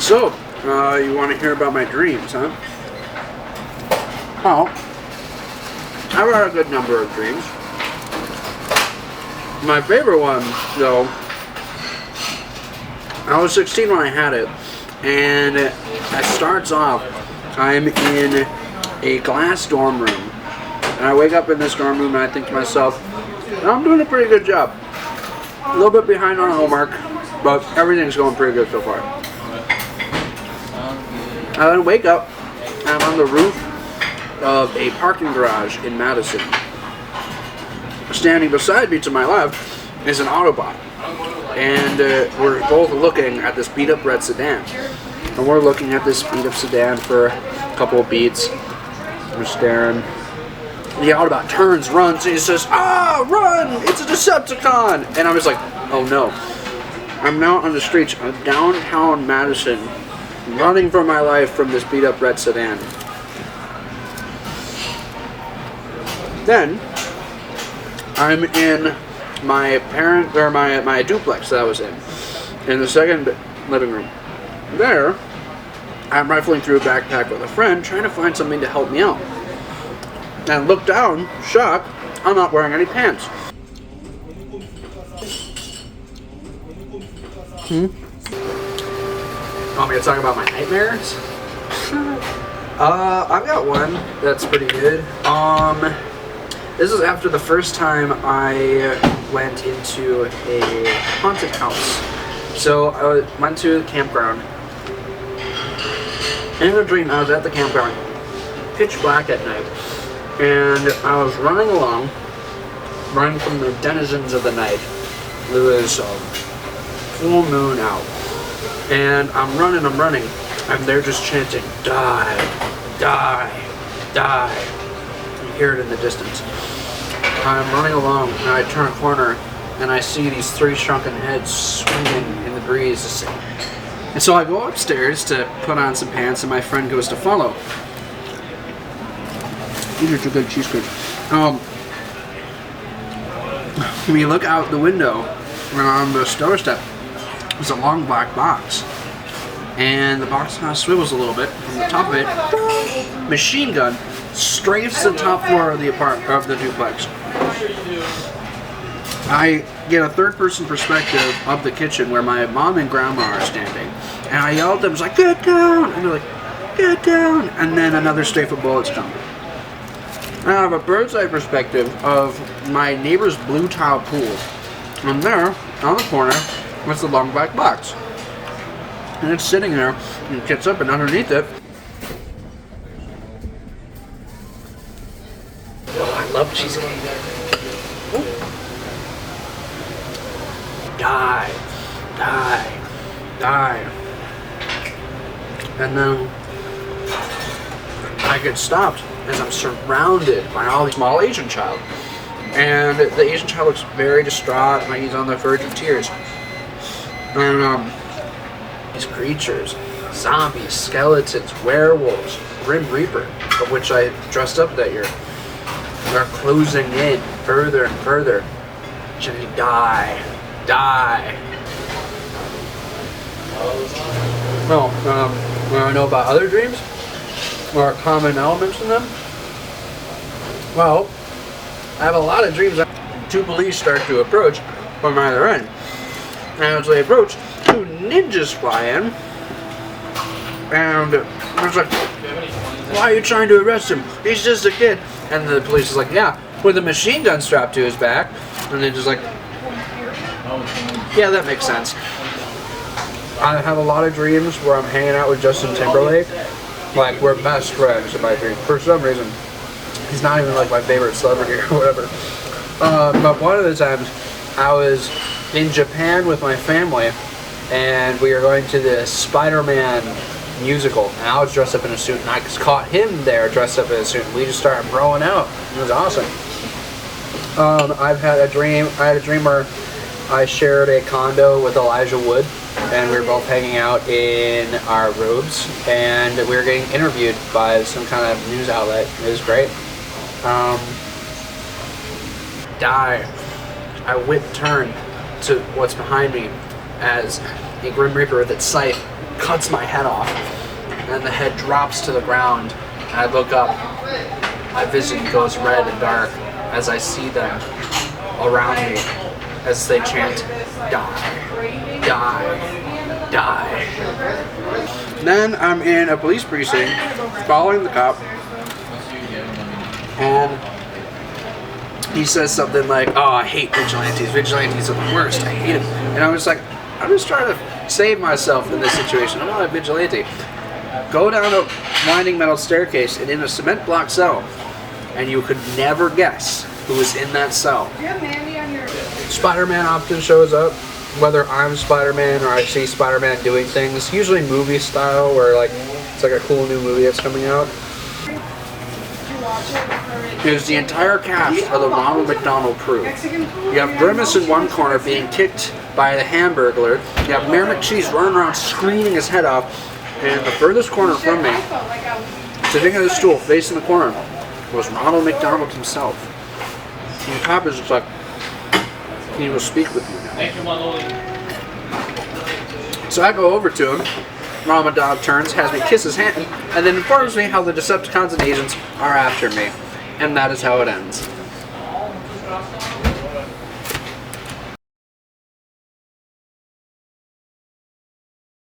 So, you want to hear about my dreams, huh? Well, I've had a good number of dreams. My favorite one, though, I was 16 when I had it, and it starts off, I'm in a glass dorm room, and I wake up in this dorm room and I think to myself, I'm doing a pretty good job. A little bit behind on homework, but everything's going pretty good so far. I then wake up, and I'm on the roof of a parking garage in Madison. Standing beside me to my left is an Autobot, and we're both looking at this beat-up red sedan. And we're looking at this beat-up sedan for a couple of beats. We're staring. The Autobot turns, runs, and he says, "Ah, run! It's a Decepticon!" And I'm just like, oh no. I'm now on the streets of downtown Madison, running for my life from this beat-up red sedan. Then, I'm in my my duplex that I was in the second living room. There, I'm rifling through a backpack with a friend, trying to find something to help me out. And look down, shocked, I'm not wearing any pants. Want me to talk about my nightmares? I've got one that's pretty good. This is after the first time I went into a haunted house. So I went to a campground. In a dream, I was at the campground, pitch black at night, and I was running along, running from the denizens of the night. It was full moon out, and I'm running, and they're just chanting, "Die, die, die." You hear it in the distance. I'm running along, and I turn a corner, and I see these three shrunken heads swinging in the breeze. And so I go upstairs to put on some pants, and my friend goes to follow. These are two good cheese curds. We look out the window, and on the doorstep is a long black box. And the box kind of swivels a little bit. From the top of it, machine gun strafes the top floor of the duplex. I get a third-person perspective of the kitchen where my mom and grandma are standing, and I yell at them, like, "Get down!" And they're like, "Get down!" And then another strafe of bullets come. I have a bird's-eye perspective of my neighbor's blue tile pool, and there, on the corner, was the long black box. And it's sitting there, and it gets up, and underneath it, oh, I love cheesecake. Ooh. Die, die, die. And then I get stopped as I'm surrounded by all these small Asian child. And the Asian child looks very distraught, like he's on the verge of tears. And these creatures, zombies, skeletons, werewolves, Grim Reaper, of which I dressed up that year, are closing in further and further. Chanting, "Die, die." Well, want to know about other dreams? Or common elements in them? Well, I have a lot of dreams. Two police start to approach from either end. And as they approach, two ninjas fly in. And I was like, "Why are you trying to arrest him? He's just a kid." And the police is like, "Yeah, with a machine gun strapped to his back." And they're just like, "Yeah, that makes sense." I have a lot of dreams where I'm hanging out with Justin Timberlake. Like, we're best friends in my dream. For some reason, he's not even like my favorite celebrity or whatever. But one of the times, I was in Japan with my family, and we were going to the Spider-Man musical, and I was dressed up in a suit, and I caught him there dressed up in a suit, and we just started broing out. It was awesome. I had a dream where I shared a condo with Elijah Wood, and we were both hanging out in our robes, and we were getting interviewed by some kind of news outlet. It was great. Die. I whip turn to what's behind me as a Grim Reaper with its scythe cuts my head off. And the head drops to the ground. And I look up. My vision goes red and dark as I see them around me as they chant, die, die, die. Then I'm in a police precinct following the cop, and he says something like, oh, I hate vigilantes. Vigilantes are the worst. I hate them. And I was like, I'm just trying to save myself in this situation. I'm not a vigilante. Go down a winding metal staircase and in a cement block cell, and you could never guess who was in that cell. Spider-Man often shows up, whether I'm Spider-Man or I see Spider-Man doing things, usually movie style, where like it's like a cool new movie that's coming out. There's the entire cast of the Ronald McDonald crew. You have Grimace in one corner being kicked by the Hamburglar. You have Mayor McCheese running around screaming his head off. And in the furthest corner from me, sitting at a stool facing the corner, was Ronald McDonald himself. And the cop is just like, he will speak with you now. So I go over to him. Ronald McDonald turns, has me kiss his hand, and then informs me how the Decepticons and agents are after me. And that is how it ends.